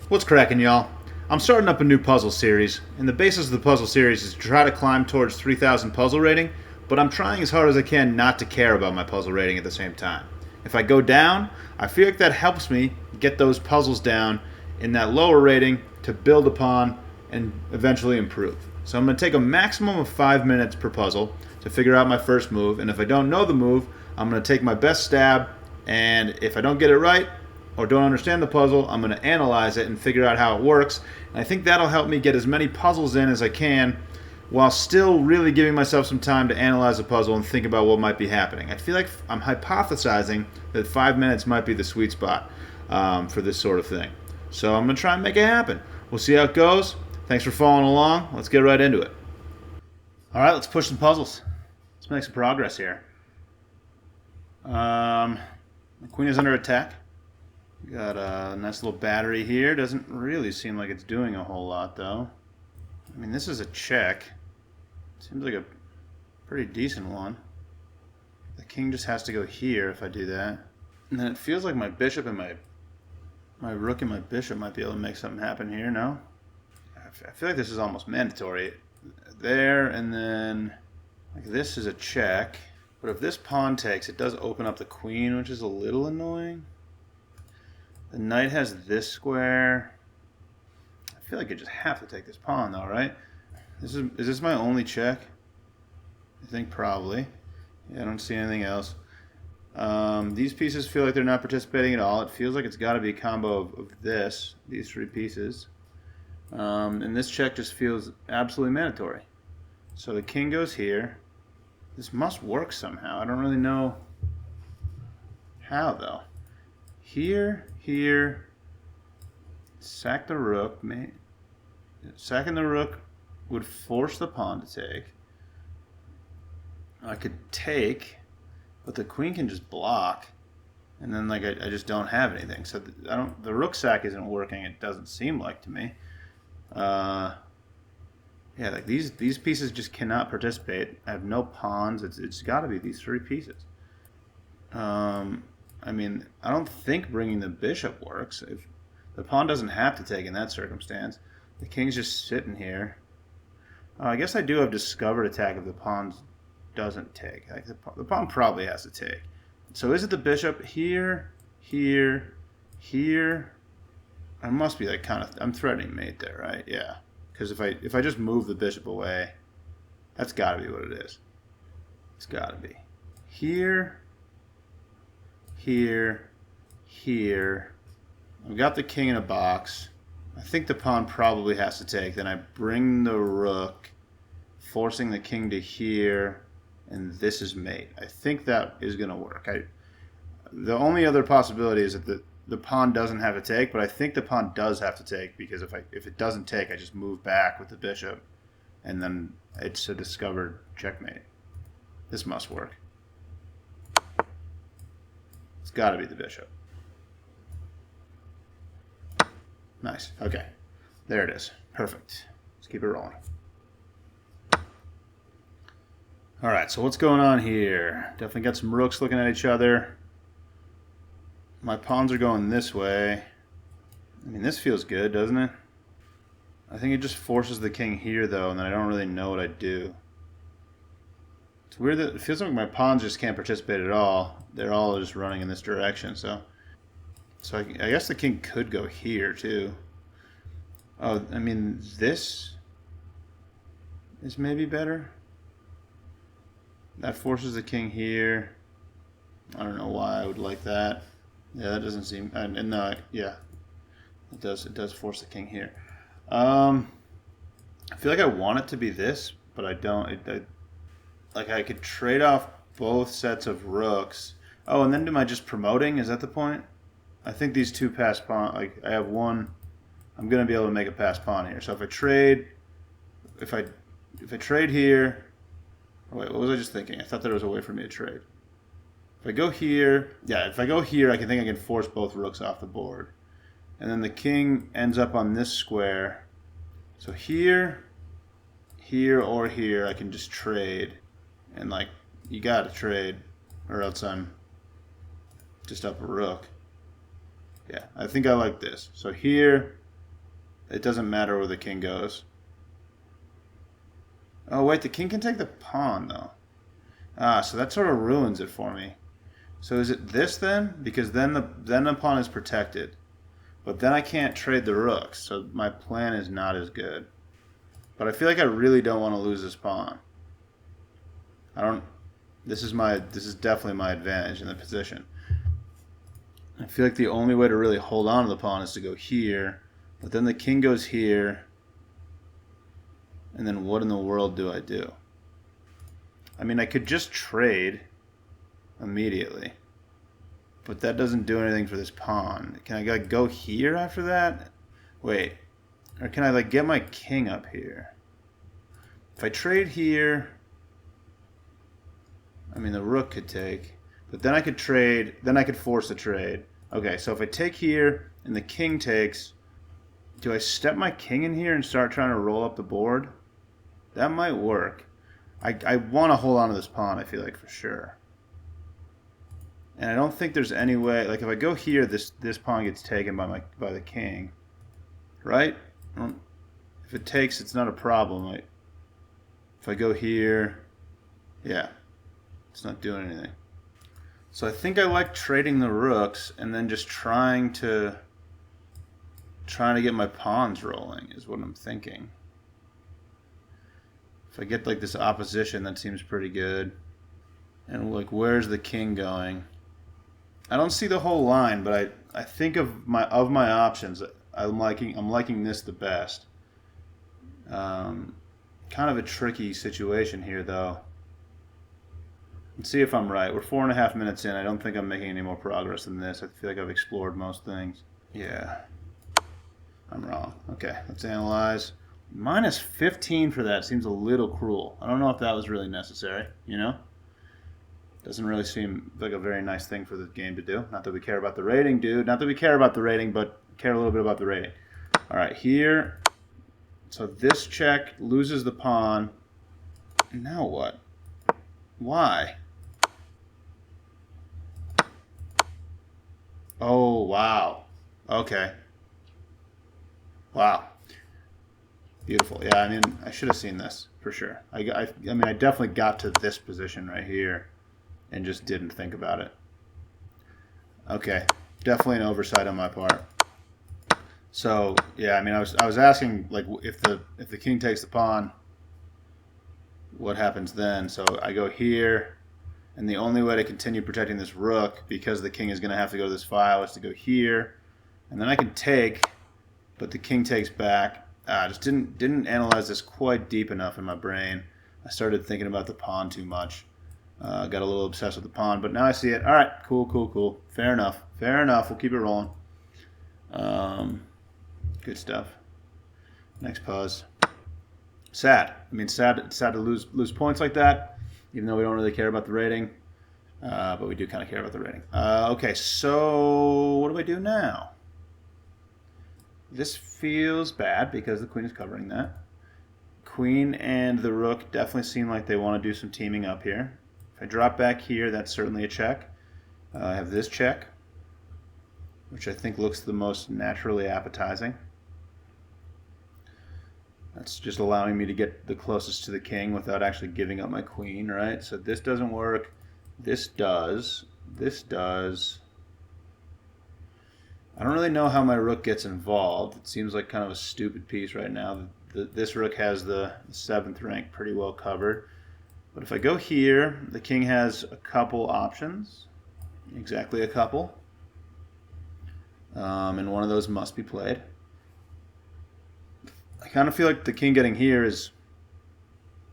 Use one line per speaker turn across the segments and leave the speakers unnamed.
What's cracking, y'all? I'm starting up a new puzzle series, and the basis of the puzzle series is to try to climb towards 3,000 puzzle rating, but I'm trying as hard as I can not to care about my puzzle rating at the same time. If I go down, I feel like that helps me get those puzzles down in that lower rating to build upon and eventually improve. So I'm going to take a maximum of 5 minutes per puzzle to figure out my first move, and if I don't know the move, I'm going to take my best stab, and if I don't get it right, or don't understand the puzzle, I'm going to analyze it and figure out how it works. And I think that'll help me get as many puzzles in as I can while still really giving myself some time to analyze the puzzle and think about what might be happening. I feel like I'm hypothesizing that 5 minutes might be the sweet spot for this sort of thing. So I'm going to try and make it happen. We'll see how it goes. Thanks for following along. Let's get right into it. All right, let's push some puzzles. Let's make some progress here. The queen is under attack. Got a nice little battery here. Doesn't really seem like it's doing a whole lot, though. I mean, this is a check. Seems like a pretty decent one. The king just has to go here if I do that. And then it feels like my bishop and my rook and my bishop might be able to make something happen here, no? I feel like this is almost mandatory. There, and then like this is a check. But if this pawn takes, it does open up the queen, which is a little annoying. The knight has this square. I feel like I just have to take this pawn, though, right? Is this my only check? I think probably. Yeah, I don't see anything else. These pieces feel like they're not participating at all. It feels like it's got to be a combo of these three pieces. And this check just feels absolutely mandatory. So the king goes here. This must work somehow. I don't really know how, though. Here, sack the rook. Sacking the rook would force the pawn to take. I could take, but the queen can just block, and then like I just don't have anything. So the rook sack isn't working. It doesn't seem like to me. Yeah, like these pieces just cannot participate. I have no pawns. It's got to be these three pieces. I mean, I don't think bringing the bishop works. If the pawn doesn't have to take in that circumstance, the king's just sitting here. I guess I do have discovered attack if the pawn doesn't take. Like the pawn probably has to take. So is it the bishop here, here, here? I must be like kind of. I'm threatening mate there, right? Yeah. Because if I just move the bishop away, that's got to be what it is. It's got to be here. Here, here. I've got the king in a box. I think the pawn probably has to take. Then I bring the rook, forcing the king to here, and this is mate. I think that is going to work. The only other possibility is that the pawn doesn't have to take, but I think the pawn does have to take because if it doesn't take, I just move back with the bishop, and then it's a discovered checkmate. This must work. It's got to be the bishop. Nice. Okay. There it is. Perfect. Let's keep it rolling. All right, so what's going on here? Definitely got some rooks looking at each other. My pawns are going this way. I mean, this feels good, doesn't it? I think it just forces the king here, though, and then I don't really know what I do. It's weird that it feels like my pawns just can't participate at all. They're all just running in this direction, so I guess the king could go here, too. Oh, I mean, this is maybe better. That forces the king here. I don't know why I would like that. Yeah, that doesn't seem... And no, yeah. It does force the king here. I feel like I want it to be this, but I don't. Like I could trade off both sets of rooks. Oh, and then am I just promoting? Is that the point? I think these two pass pawn. Like I have one. I'm gonna be able to make a pass pawn here. So if I trade here. Oh, wait, what was I just thinking? I thought there was a way for me to trade. If I go here, yeah. If I go here, I can force both rooks off the board, and then the king ends up on this square. So here, or here, I can just trade. And like, you gotta trade, or else I'm just up a rook. Yeah, I think I like this. So here, it doesn't matter where the king goes. Oh wait, the king can take the pawn though. Ah, so that sort of ruins it for me. So is it this then? Because then the pawn is protected. But then I can't trade the rooks, so my plan is not as good. But I feel like I really don't want to lose this pawn. I don't. This is definitely my advantage in the position. I feel like the only way to really hold on to the pawn is to go here, but then the king goes here, and then what in the world do I do? I mean, I could just trade immediately, but that doesn't do anything for this pawn. Can I like go here after that? Wait, or can I like get my king up here? If I trade here, I mean the rook could take, but then I could trade, then I could force a trade. Okay, so if I take here and the king takes, do I step my king in here and start trying to roll up the board? That might work. I want to hold on to this pawn, I feel like, for sure. And I don't think there's any way, like if I go here, this pawn gets taken by the king. Right? If it takes, it's not a problem. If I go here, yeah, it's not doing anything. So I think I like trading the rooks and then just trying to get my pawns rolling is what I'm thinking. If I get like this opposition, that seems pretty good. And like, where's the king going? I don't see the whole line, but I think of my options, I'm liking this the best. Kind of a tricky situation here, though. Let's see if I'm right. We're 4.5 minutes in. I don't think I'm making any more progress than this. I feel like I've explored most things. Yeah, I'm wrong. Okay, let's analyze. Minus 15 for that seems a little cruel. I don't know if that was really necessary, you know? Doesn't really seem like a very nice thing for the game to do. Not that we care about the rating, dude. Not that we care about the rating, but care a little bit about the rating. All right, here. So this check loses the pawn. Now what? Why? Oh, wow. Okay. Wow. Beautiful. Yeah, I mean, I should have seen this for sure. I mean, I definitely got to this position right here and just didn't think about it. Okay, definitely an oversight on my part. So yeah, I mean, I was asking like if the king takes the pawn, what happens then? So I go here, and the only way to continue protecting this rook, because the king is going to have to go to this file, is to go here, and then I can take, but the king takes back. I just didn't analyze this quite deep enough in my brain. I started thinking about the pawn too much. Got a little obsessed with the pawn, but now I see it. All right, cool. Fair enough. We'll keep it rolling. Good stuff. Next pause. Sad. I mean, sad to lose points like that, even though we don't really care about the rating. But we do kind of care about the rating. Okay, so what do I do now? This feels bad because the queen is covering that. Queen and the rook definitely seem like they want to do some teaming up here. If I drop back here, that's certainly a check. I have this check, which I think looks the most naturally appetizing. That's just allowing me to get the closest to the king without actually giving up my queen, right? So this doesn't work. This does. This does. I don't really know how my rook gets involved. It seems like kind of a stupid piece right now. This rook has the 7th rank pretty well covered. But if I go here, the king has a couple options. Exactly a couple. And one of those must be played. I kind of feel like the king getting here is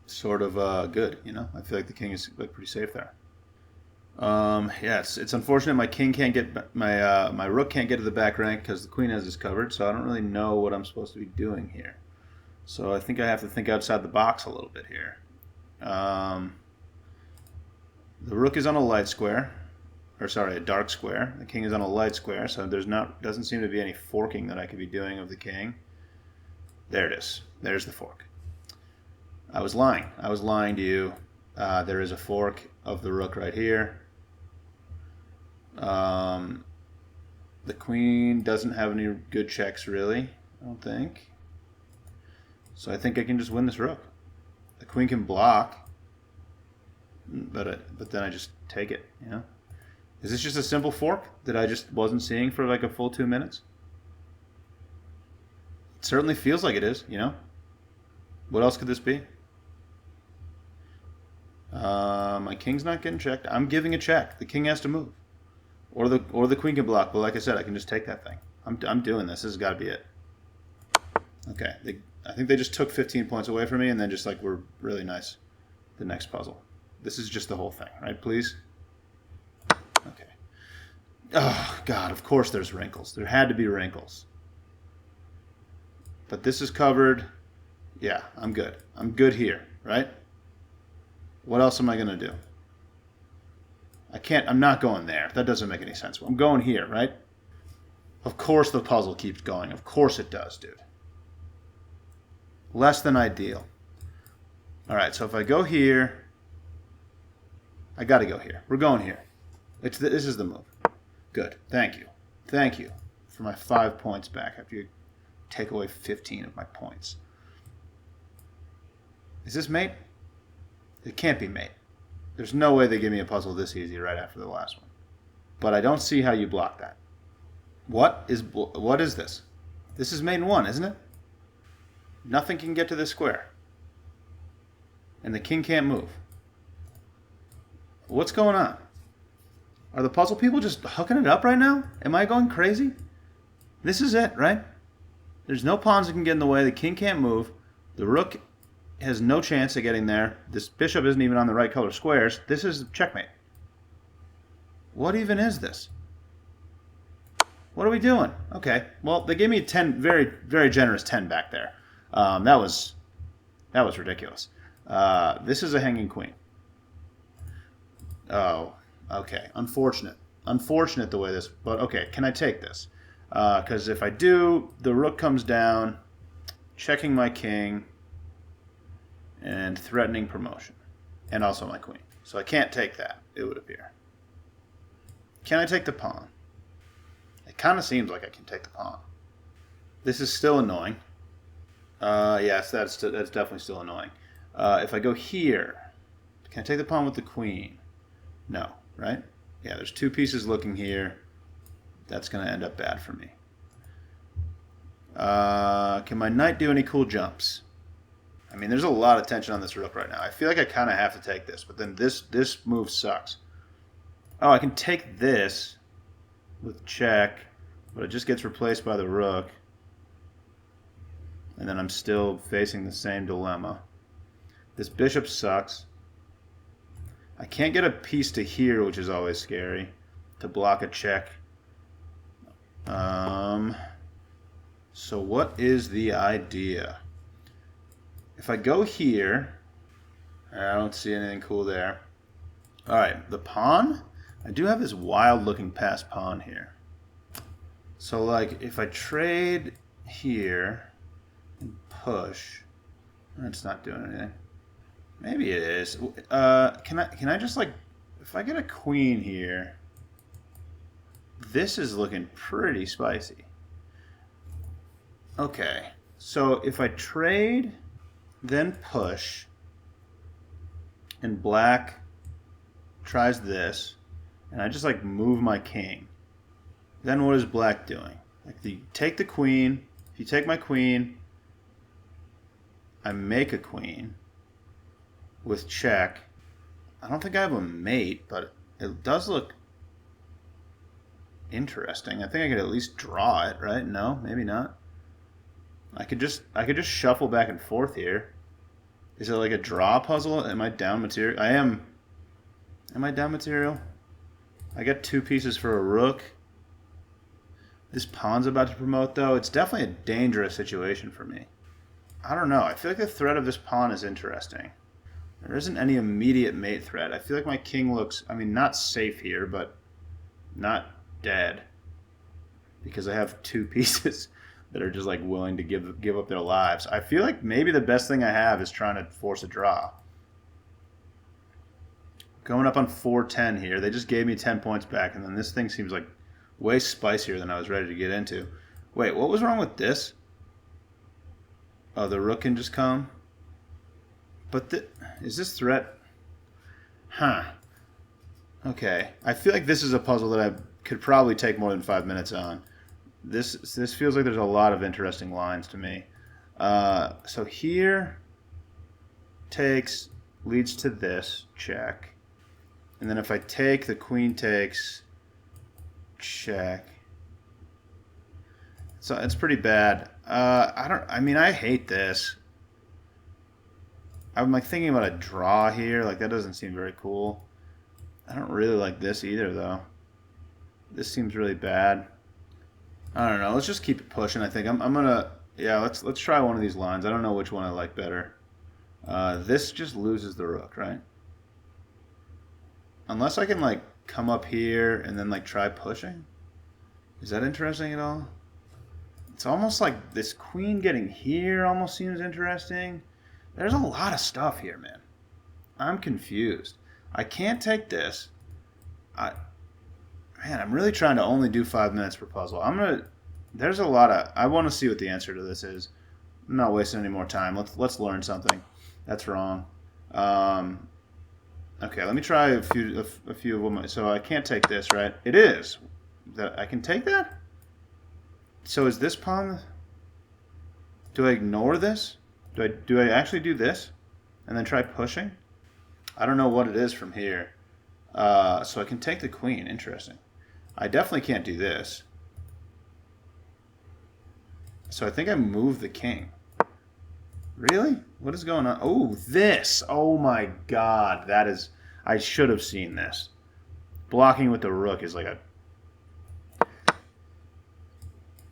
sort of good, you know? I feel like the king is like pretty safe there. Yeah, it's unfortunate my king can't get my rook can't get to the back rank because the queen has this covered, so I don't really know what I'm supposed to be doing here. So I think I have to think outside the box a little bit here. The rook is on a light square, or sorry, a dark square. The king is on a light square, so doesn't seem to be any forking that I could be doing of the king. There it is. There's the fork. I was lying. I was lying to you. There is a fork of the rook right here. The queen doesn't have any good checks, really. I don't think. So I think I can just win this rook. The queen can block, but then I just take it, you know? Is this just a simple fork that I just wasn't seeing for like a full 2 minutes? It certainly feels like it is, you know? What else could this be? My king's not getting checked. I'm giving a check. The king has to move. Or the queen can block. But like I said, I can just take that thing. I'm doing this. This has got to be it. Okay. I think they just took 15 points away from me and then just like were really nice. The next puzzle. This is just the whole thing, right? Please? Okay. Oh, God. Of course there's wrinkles. There had to be wrinkles. But this is covered. Yeah, I'm good. I'm good here, right? What else am I going to do? I'm not going there. That doesn't make any sense. I'm going here, right? Of course the puzzle keeps going. Of course it does, dude. Less than ideal. All right, so if I go here, I got to go here. We're going here. This is the move. Good. Thank you. Thank you for my 5 points back after you take away 15 of my points. Is this mate? It can't be mate. There's no way they give me a puzzle this easy right after the last one. But I don't see how you block that. What is this? This is mate in 1, isn't it? Nothing can get to this square. And the king can't move. What's going on? Are the puzzle people just hooking it up right now? Am I going crazy? This is it, right? There's no pawns that can get in the way. The king can't move. The rook has no chance of getting there. This bishop isn't even on the right color squares. This is checkmate. What even is this? What are we doing? Okay, well, they gave me a 10, very, very generous 10 back there. That was ridiculous. This is a hanging queen. Oh, okay. Unfortunate. Unfortunate the way this... But, okay, can I take this? Because if I do, the rook comes down, checking my king, and threatening promotion. And also my queen. So I can't take that, it would appear. Can I take the pawn? It kind of seems like I can take the pawn. This is still annoying. Yes, that's definitely still annoying. If I go here, can I take the pawn with the queen? No, right? Yeah, there's 2 pieces looking here. That's going to end up bad for me. Can my knight do any cool jumps? I mean, there's a lot of tension on this rook right now. I feel like I kind of have to take this, but then this move sucks. Oh, I can take this with check, but it just gets replaced by the rook. And then I'm still facing the same dilemma. This bishop sucks. I can't get a piece to here, which is always scary, to block a check. So what is the idea? If I go here, I don't see anything cool there. All right, the pawn. I do have this wild-looking passed pawn here. So, like, if I trade here and push, it's not doing anything. Maybe it is. Can I just, like, if I get a queen here, this is looking pretty spicy. Okay, so if I trade, then push, and black tries this, and I just like move my king, then what is black doing? Like, you take the queen. If you take my queen, I make a queen with check. I don't think I have a mate, but it does look interesting. I think I could at least draw it, right? No, maybe not. I could just shuffle back and forth here. Is it like a draw puzzle? Am I down material? I am. Am I down material? I got 2 pieces for a rook. This pawn's about to promote, though. It's definitely a dangerous situation for me. I don't know. I feel like the threat of this pawn is interesting. There isn't any immediate mate threat. I feel like my king looks, I mean, not safe here, but not dead. Because I have 2 pieces that are just like willing to give up their lives. I feel like maybe the best thing I have is trying to force a draw. Going up on 4-10 here. They just gave me 10 points back, and then this thing seems like way spicier than I was ready to get into. Wait, what was wrong with this? Oh, the rook can just come. But is this threat? Huh. Okay. I feel like this is a puzzle that I could probably take more than 5 minutes on. This feels like there's a lot of interesting lines to me. So here takes leads to this check, and then if I take, the queen takes check. So it's pretty bad. I mean, I hate this. I'm like thinking about a draw here. Like that doesn't seem very cool. I don't really like this either, though. This seems really bad. I don't know. Let's just keep it pushing. I think I'm gonna. Yeah, let's try one of these lines. I don't know which one I like better. This just loses the rook, right? Unless I can like come up here and then like try pushing. Is that interesting at all? It's almost like this queen getting here almost seems interesting. There's a lot of stuff here, man. I'm confused. I can't take this. Man, I'm really trying to only do 5 minutes per puzzle. There's a lot of. I want to see what the answer to this is. I'm not wasting any more time. Let's learn something. That's wrong. Okay, let me try a few of them. So I can't take this, right? It is. I can take that? So is this pawn? Do I ignore this? Do I actually do this? And then try pushing? I don't know what it is from here. So I can take the queen. Interesting. I definitely can't do this. So I think I move the king. Really? What is going on? Oh, this. Oh my god. That is... I should have seen this. Blocking with the rook is like a...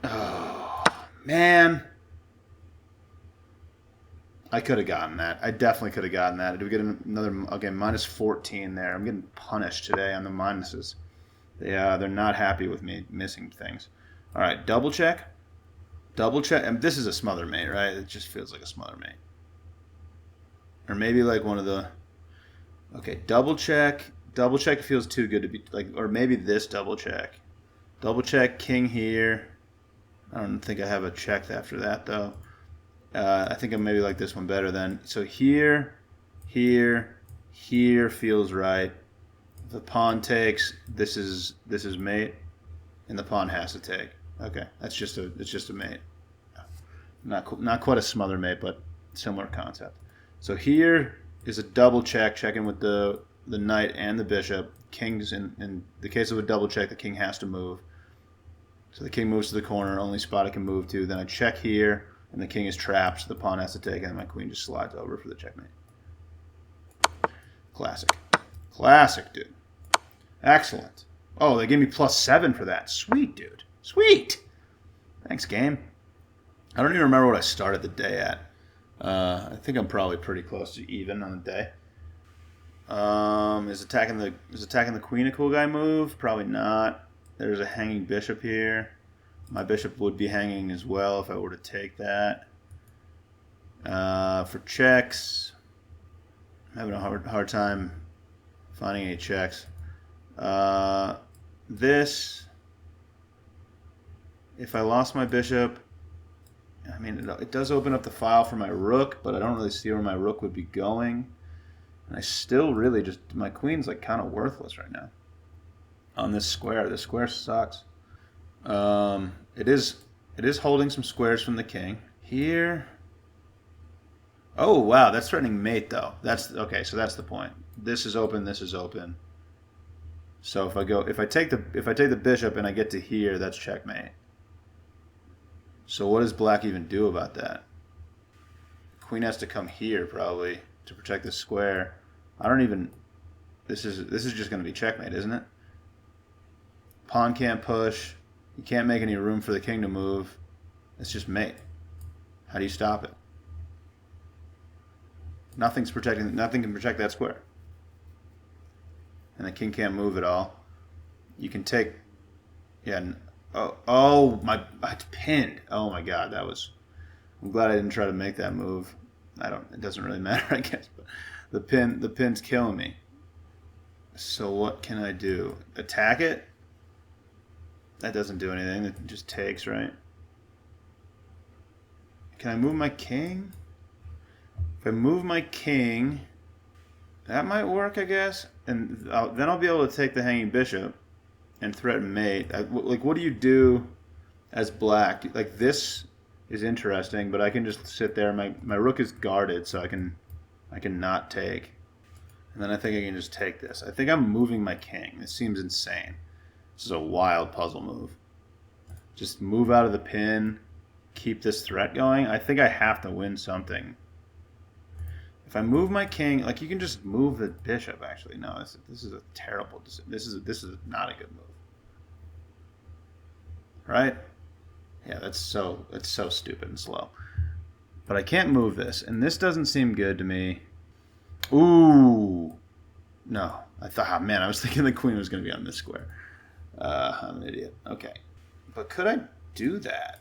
Oh, man. I could have gotten that. I definitely could have gotten that. Do we get another... Okay, minus 14 there. I'm getting punished today on the minuses. They're not happy with me missing things. All right, double check. Double check. And this is a smother mate, right? It just feels like a smother mate. Or maybe like one of the... Okay, double check. Double check feels too good to be... like, or maybe this double check. Double check, king here. I don't think I have a check after that, though. I think I maybe like this one better then. So here, here, here feels right. The pawn takes. This is mate, and the pawn has to take. Okay, it's just a mate. Not quite a smother mate, but similar concept. So here is a double check, checking with the knight and the bishop. King's in the case of a double check, the king has to move. So the king moves to the corner, only spot it can move to. Then I check here, and the king is trapped, so the pawn has to take, and my queen just slides over for the checkmate. Classic. Classic, dude. Excellent. Oh, they gave me +7 for that. Sweet, dude. Sweet. Thanks, game. I don't even remember what I started the day at. I think I'm probably pretty close to even on the day. Is attacking the queen a cool guy move? Probably not. There's a hanging bishop here. My bishop would be hanging as well if I were to take that. For checks, I'm having a hard time finding any checks. This, if I lost my bishop, I mean, it does open up the file for my rook, but I don't really see where my rook would be going. And I still really just, my queen's like kind of worthless right now on this square. This square sucks. It is holding some squares from the king. Here. Oh, wow, that's threatening mate, though. That's okay, so that's the point. This is open, this is open. So if I take the bishop and I get to here, that's checkmate. So what does black even do about that? Queen has to come here probably to protect the square. I don't even... This is just going to be checkmate, isn't it? Pawn can't push. You can't make any room for the king to move. It's just mate. How do you stop it? Nothing can protect that square. And the king can't move at all. You can take... Yeah. Oh, it's pinned. Oh my god, that was... I'm glad I didn't try to make that move. It doesn't really matter, I guess. But the pin's killing me. So what can I do? Attack it? That doesn't do anything. It just takes, right? Can I move my king? If I move my king, that might work, I guess. And then I'll be able to take the hanging bishop and threaten mate. Like, what do you do as black? Like, this is interesting, but I can just sit there. My rook is guarded, so I can not take. And then I think I can just take this. I think I'm moving my king. This seems insane. This is a wild puzzle move. Just move out of the pin, keep this threat going. I think I have to win something. If I move my king, like, you can just move the bishop. Actually, no, this is a terrible decision. This is not a good move. Right? Yeah, that's so stupid and slow. But I can't move this, and this doesn't seem good to me. Ooh. No. I thought, oh, man, I was thinking the queen was going to be on this square. I'm an idiot. Okay. But could I do that,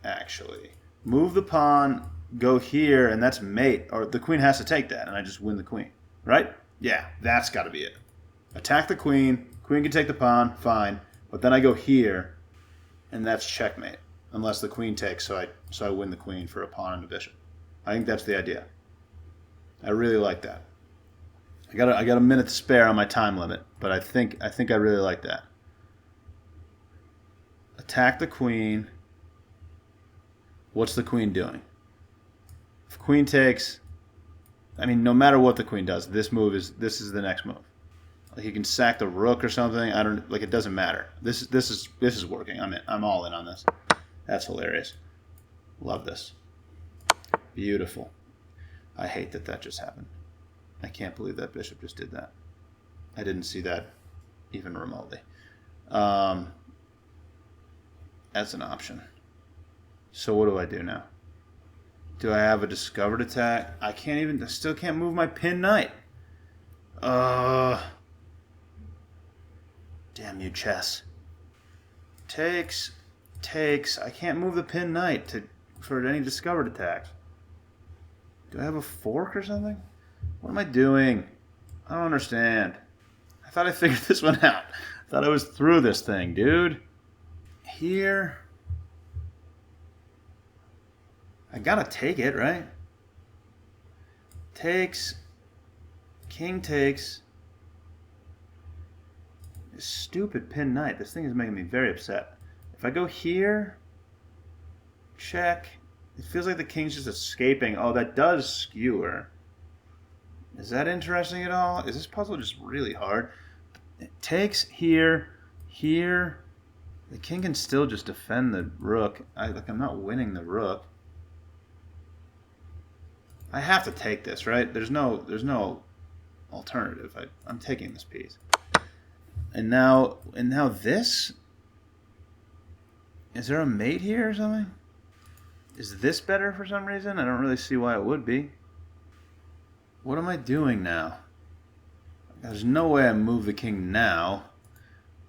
actually? Move the pawn, go here, and that's mate. Or the queen has to take that, and I just win the queen. Right? Yeah, that's got to be it. Attack the queen. Queen can take the pawn. Fine. But then I go here, and that's checkmate. Unless the queen takes, so I win the queen for a pawn and a bishop. I think that's the idea. I really like that. I got a minute to spare on my time limit, but I think I really like that. Attack the queen. What's the queen doing? If queen takes, I mean, no matter what the queen does, this is the next move. Like, you can sack the rook or something. I don't like. It doesn't matter. This is working. I'm all in on this. That's hilarious. Love this. Beautiful. I hate that just happened. I can't believe that bishop just did that. I didn't see that even remotely. As an option. So what do I do now? Do I have a discovered attack? I still can't move my pin knight. Damn you, chess. Takes. I can't move the pin knight for any discovered attacks. Do I have a fork or something? What am I doing? I don't understand. I thought I figured this one out. I thought I was through this thing, dude. Here. I gotta take it, right? Takes. King takes. This stupid pin knight. This thing is making me very upset. If I go here, check. It feels like the king's just escaping. Oh, that does skewer. Is that interesting at all? Is this puzzle just really hard? It takes here, here. The king can still just defend the rook. I'm not winning the rook. I have to take this, right? There's no alternative. I'm taking this piece. And now this? Is there a mate here or something? Is this better for some reason? I don't really see why it would be. What am I doing now? There's no way I move the king now.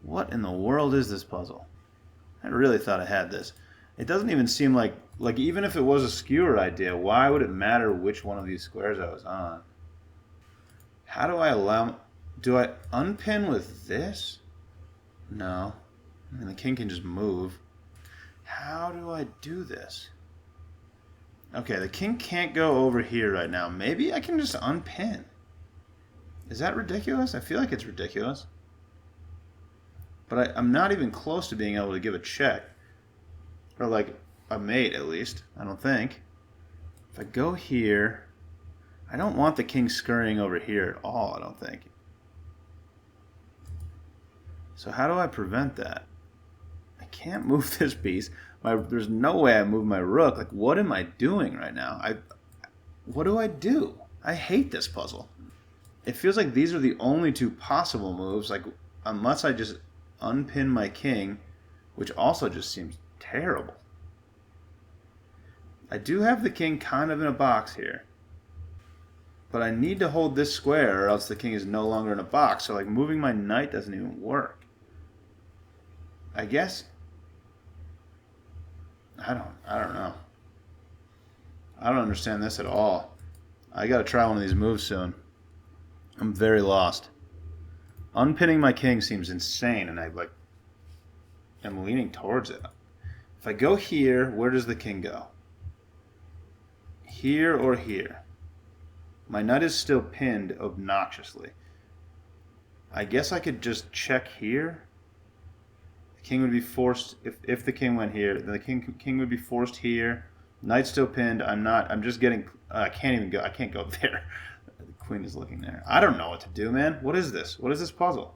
What in the world is this puzzle? I really thought I had this. It doesn't even seem like even if it was a skewer idea, why would it matter which one of these squares I was on? How do I do I unpin with this? No. I mean, the king can just move. How do I do this? Okay, the king can't go over here right now. Maybe I can just unpin. Is that ridiculous? I feel like it's ridiculous. But I'm not even close to being able to give a check. Or like a mate, at least. I don't think. If I go here, I don't want the king scurrying over here at all, I don't think. So how do I prevent that? I can't move this piece. There's no way I move my rook. Like, what am I doing right now? What do I do? I hate this puzzle. It feels like these are the only two possible moves. Like, unless I just unpin my king, which also just seems terrible. I do have the king kind of in a box here. But I need to hold this square or else the king is no longer in a box. So, like, moving my knight doesn't even work. I guess... I don't know. I don't understand this at all. I gotta try one of these moves soon. I'm very lost. Unpinning my king seems insane, and I'm leaning towards it. If I go here, where does the king go? Here or here. My knight is still pinned obnoxiously. I guess I could just check here. The king would be forced, if the king went here, then the king would be forced here. Knight's still pinned. I'm just getting, I can't even go, I can't go there. The queen is looking there. I don't know what to do, man. What is this? What is this puzzle?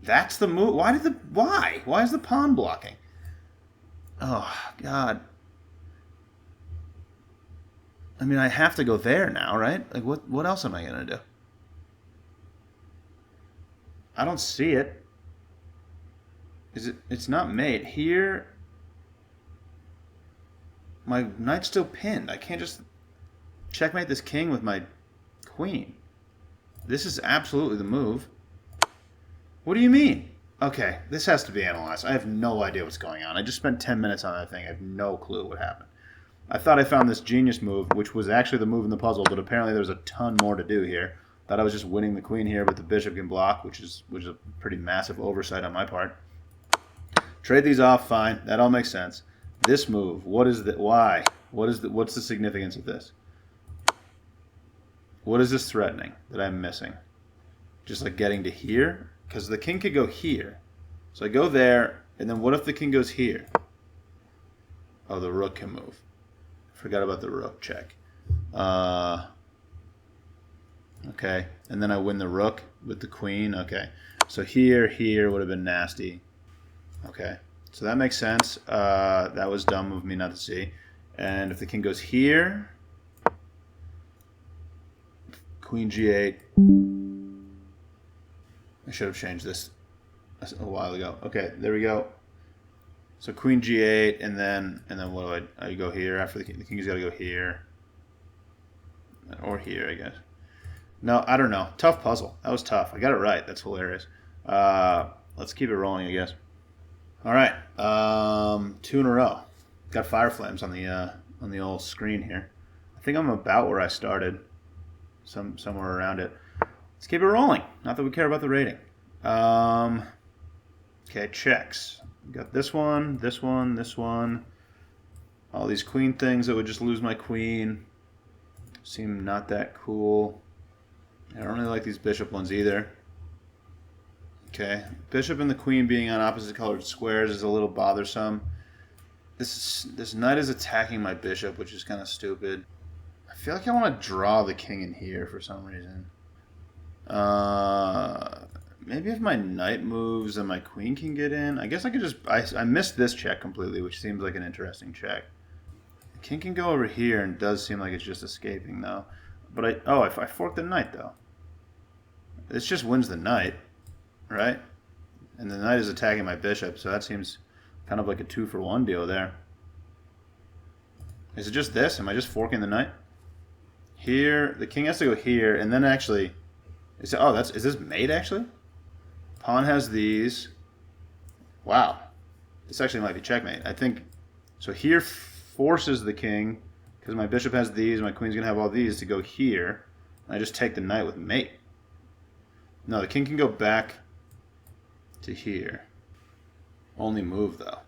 That's the move. Why? Why is the pawn blocking? Oh, God. I mean, I have to go there now, right? Like, what else am I going to do? I don't see it. It's not mate. Here, my knight's still pinned. I can't just checkmate this king with my queen. This is absolutely the move. What do you mean? Okay, this has to be analyzed. I have no idea what's going on. I just spent 10 minutes on that thing. I have no clue what happened. I thought I found this genius move, which was actually the move in the puzzle, but apparently there's a ton more to do here. Thought I was just winning the queen here, but the bishop can block, which is a pretty massive oversight on my part. Trade these off, fine. That all makes sense. This move, what is the why? What's the significance of this? What is this threatening that I'm missing? Just like getting to here? Because the king could go here. So I go there, and then what if the king goes here? Oh, the rook can move. Forgot about the rook check. Okay, and then I win the rook with the queen. Okay, so here would have been nasty. Okay, so that makes sense. That was dumb of me not to see. And if the king goes here, queen g8. I should have changed this a while ago. Okay, there we go. So queen g8, and then what do I go here after the king's got to go here, or here, I guess. No, I don't know. Tough puzzle. That was tough. I got it right. That's hilarious. Let's keep it rolling, I guess. All right, 2 in a row. Got fire flames on the old screen here. I think I'm about where I started, somewhere around it. Let's keep it rolling. Not that we care about the rating. Okay, checks. Got this one, this one, this one. All these queen things that would just lose my queen. Seem not that cool. I don't really like these bishop ones either. Okay, bishop and the queen being on opposite colored squares is a little bothersome. This knight is attacking my bishop, which is kind of stupid. I feel like I want to draw the king in here for some reason. Maybe if my knight moves and my queen can get in. I guess I could just... I missed this check completely, which seems like an interesting check. The king can go over here and does seem like it's just escaping, though. But if I fork the knight, though. This just wins the knight, right? And the knight is attacking my bishop, so that seems kind of like a 2-for-1 deal there. Is it just this? Am I just forking the knight? Here, the king has to go here, and then actually... Is this mate, actually? Pawn has these. Wow. This actually might be checkmate. I think... So here forces the king, because my bishop has these, my queen's going to have all these, to go here. And I just take the knight with mate. No, the king can go back to here. Only move, though.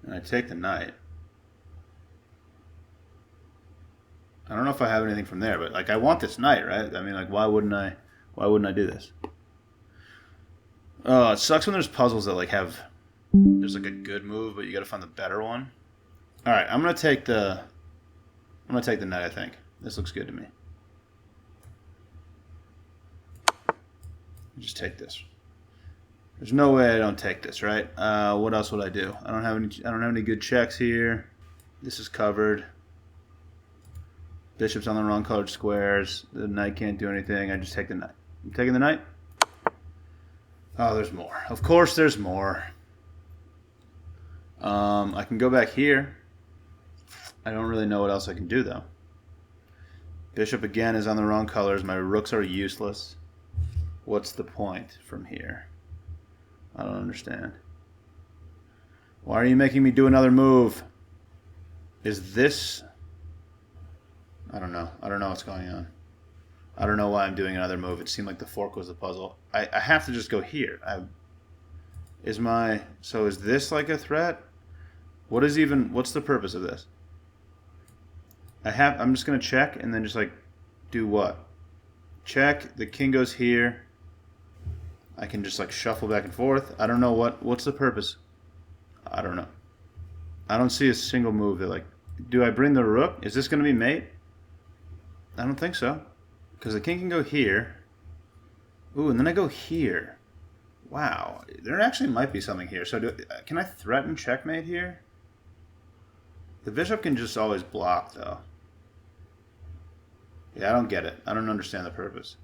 And I take the knight. I don't know if I have anything from there, but like I want this knight, right? I mean, like why wouldn't I do this? Oh, it sucks when there's puzzles that like there's like a good move, but you got to find the better one. All right, I'm gonna take the knight. I think this looks good to me. Just take this. There's no way I don't take this, right? What else would I do? I don't have any good checks here. This is covered. Bishop's on the wrong colored squares. The knight can't do anything. I just take the knight. I'm taking the knight. Oh, there's more. Of course there's more. I can go back here. I don't really know what else I can do, though. Bishop, again, is on the wrong colors. My rooks are useless. What's the point from here? I don't understand. Why are you making me do another move? Is this... I don't know. I don't know what's going on. I don't know why I'm doing another move. It seemed like the fork was the puzzle. I have to just go here. So is this like a threat? What's the purpose of this? I'm just gonna check and then just like do what? Check. The king goes here. I can just like shuffle back and forth. I don't know what's the purpose. I don't know. I don't see a single move that like. Do I bring the rook? Is this gonna be mate? I don't think so, because the king can go here. Ooh, and then I go here. Wow, there actually might be something here. So can I threaten checkmate here? The bishop can just always block, though. Yeah, I don't get it. I don't understand the purpose.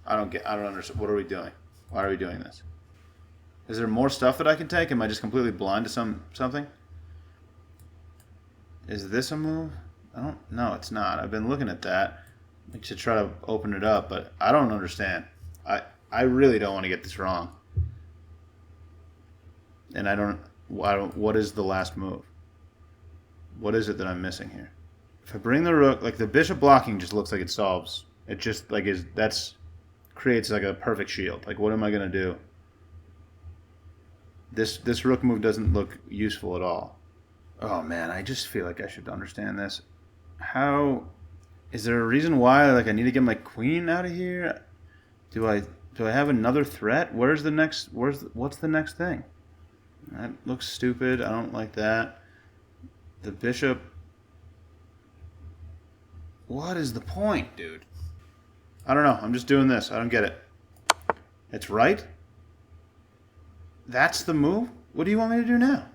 I don't understand. What are we doing? Why are we doing this? Is there more stuff that I can take? Am I just completely blind to something? Is this a move? I don't know. It's not. I've been looking at that to try to open it up, but I don't understand. I really don't want to get this wrong. And I don't. What is the last move? What is it that I'm missing here? If I bring the rook, like the bishop blocking just looks like it solves. It just like creates like a perfect shield. Like what am I gonna do? This rook move doesn't look useful at all. Oh man, I just feel like I should understand this. How is there a reason why like I need to get my queen out of here? Do I have another threat? What's the next thing? That looks stupid. I don't like that. The bishop. What is the point, dude? I don't know. I'm just doing this. I don't get it. It's right? That's the move? What do you want me to do now?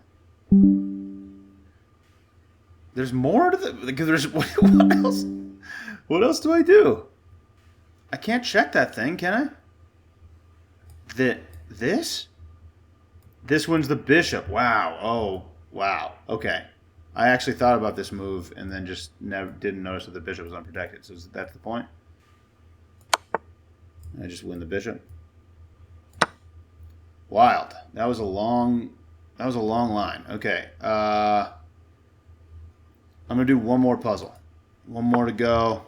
There's more to the... There's, what else? What else do I do? I can't check that thing, can I? This? This wins the bishop. Wow. Oh, wow. Okay. I actually thought about this move and then just didn't notice that the bishop was unprotected. So that's the point? I just win the bishop. Wild. That was a long line. Okay. I'm gonna do one more puzzle. One more to go.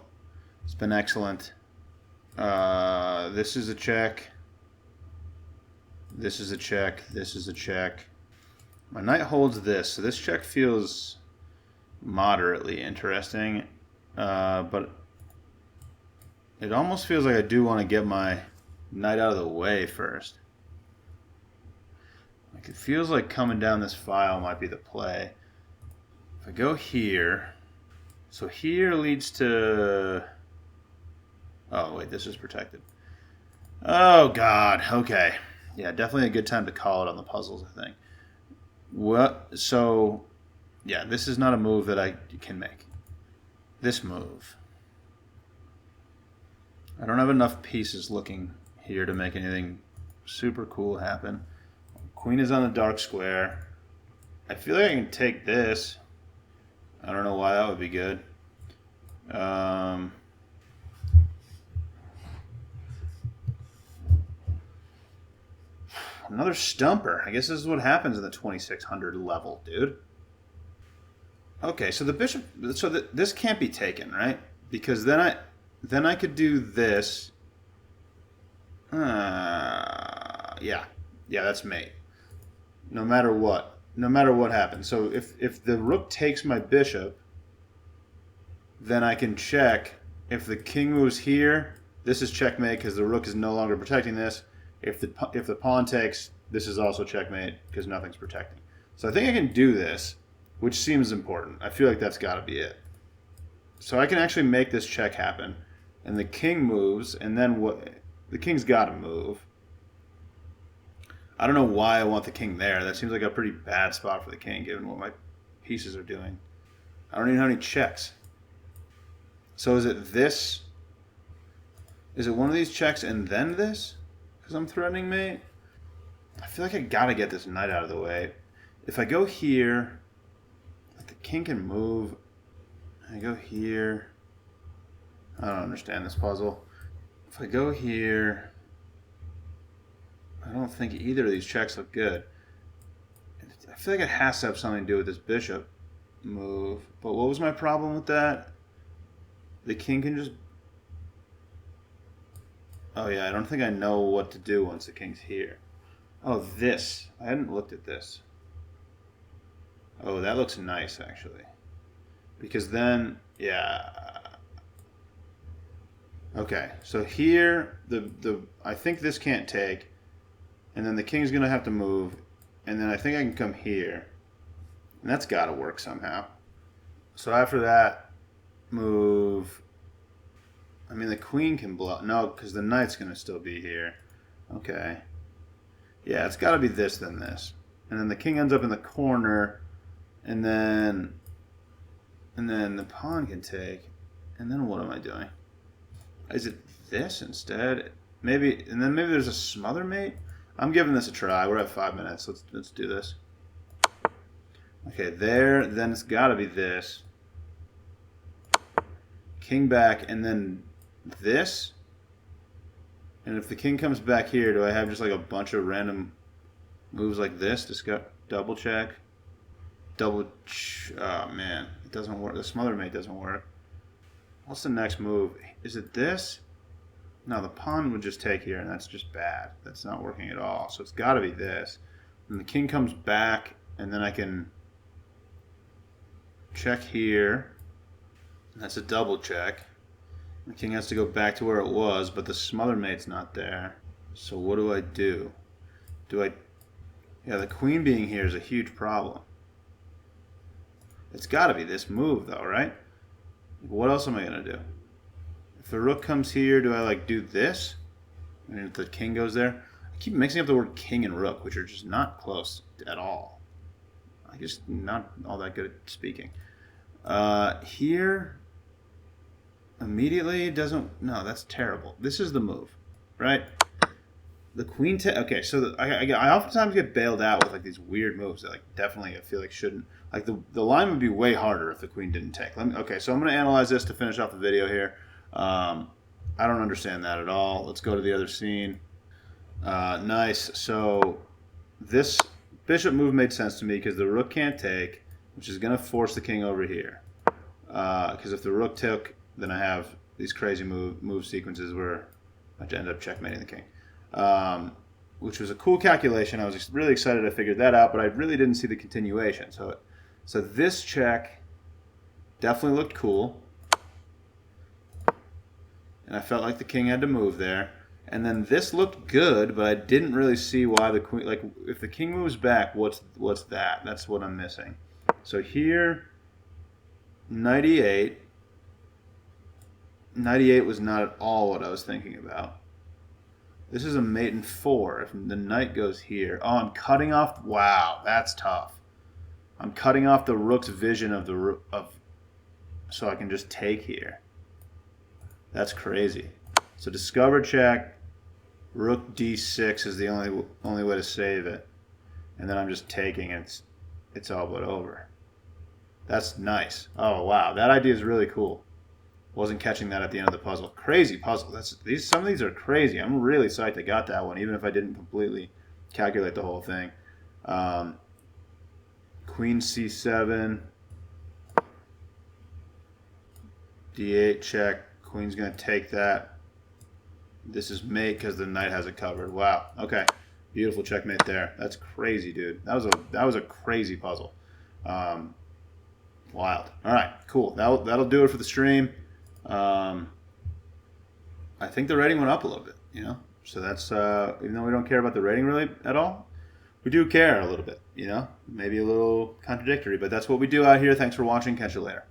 It's been excellent. This is a check. This is a check. This is a check. My knight holds this, so this check feels moderately interesting, but it almost feels like I do want to get my knight out of the way first. Like it feels like coming down this file might be the play. If I go here, so here leads to... Oh wait, this is protected. Oh god, okay. Yeah, definitely a good time to call it on the puzzles, I think. What? So, yeah, this is not a move that I can make. This move. I don't have enough pieces looking here to make anything super cool happen. Queen is on the dark square. I feel like I can take this. I don't know why that would be good. Another stumper. I guess this is what happens in the 2600 level, dude. Okay, so the bishop... So this can't be taken, right? Because then I could do this. Yeah. Yeah, that's mate. No matter what. No matter what happens. So if the rook takes my bishop, then I can check. If the king moves here, this is checkmate because the rook is no longer protecting this. If the pawn takes, this is also checkmate because nothing's protecting. So I think I can do this, which seems important. I feel like that's got to be it. So I can actually make this check happen. And the king moves, and then what? The king's got to move. I don't know why I want the king there. That seems like a pretty bad spot for the king, given what my pieces are doing. I don't even have any checks. So is it this? Is it one of these checks and then this? Because I'm threatening mate? I feel like I gotta get this knight out of the way. If I go here, like the king can move. I go here. I don't understand this puzzle. If I go here, I don't think either of these checks look good. I feel like it has to have something to do with this bishop move. But what was my problem with that? The king can just... Oh yeah, I don't think I know what to do once the king's here. Oh, this. I hadn't looked at this. Oh, that looks nice, actually. Because then, yeah. Okay, so here, I think this can't take. And then the king's going to have to move. And then I think I can come here. And that's got to work somehow. So after that, move. I mean, the queen can blow. No, because the knight's going to still be here. Okay. Yeah, it's got to be this, then this. And then the king ends up in the corner. And then the pawn can take. And then what am I doing? Is it this instead? Maybe, and then maybe there's a smother mate? I'm giving this a try. We're at 5 minutes. Let's do this. Okay, there. Then it's got to be this. King back, and then this. And if the king comes back here, do I have just like a bunch of random moves like this? Just double check. Oh man, it doesn't work. The smother mate doesn't work. What's the next move? Is it this? No, the pawn would just take here, and that's just bad. That's not working at all. So it's got to be this. And the king comes back, and then I can check here. That's a double check. The king has to go back to where it was, but the smother mate's not there. So what do I do? Yeah, the queen being here is a huge problem. It's got to be this move, though, right? What else am I going to do? If the rook comes here, do I like do this? And if the king goes there? I keep mixing up the word king and rook, which are just not close at all. I'm just not all that good at speaking. Here, immediately doesn't... No, that's terrible. This is the move, right? The queen... Okay, so I oftentimes get bailed out with like these weird moves that like definitely I feel like shouldn't... Like the line would be way harder if the queen didn't take. Okay, so I'm going to analyze this to finish off the video here. I don't understand that at all. Let's go to the other scene. Nice. So this bishop move made sense to me because the rook can't take, which is going to force the king over here. Because if the rook took, then I have these crazy move sequences where I end up checkmating the king. Which was a cool calculation. I was really excited I figured that out, but I really didn't see the continuation. So this check definitely looked cool. And I felt like the king had to move there. And then this looked good, but I didn't really see why the queen... Like, if the king moves back, what's that? That's what I'm missing. So here, knight e8. Knight e8 was not at all what I was thinking about. This is a mate in 4. If the knight goes here... Oh, I'm cutting off... Wow, that's tough. I'm cutting off the rook's vision of the rook... So I can just take here. That's crazy. So discover check, rook d6 is the only way to save it, and then I'm just taking it. It's all but over. That's nice. Oh wow, that idea is really cool. Wasn't catching that at the end of the puzzle. Crazy puzzle. Some of these are crazy. I'm really psyched I got that one, even if I didn't completely calculate the whole thing. Queen c7, d8 check. Queen's going to take that. This is mate because the knight has it covered. Wow. Okay. Beautiful checkmate there. That's crazy, dude. That was a crazy puzzle. Wild. All right. Cool. That'll do it for the stream. I think the rating went up a little bit, you know? So that's, even though we don't care about the rating really at all, we do care a little bit, you know? Maybe a little contradictory, but that's what we do out here. Thanks for watching. Catch you later.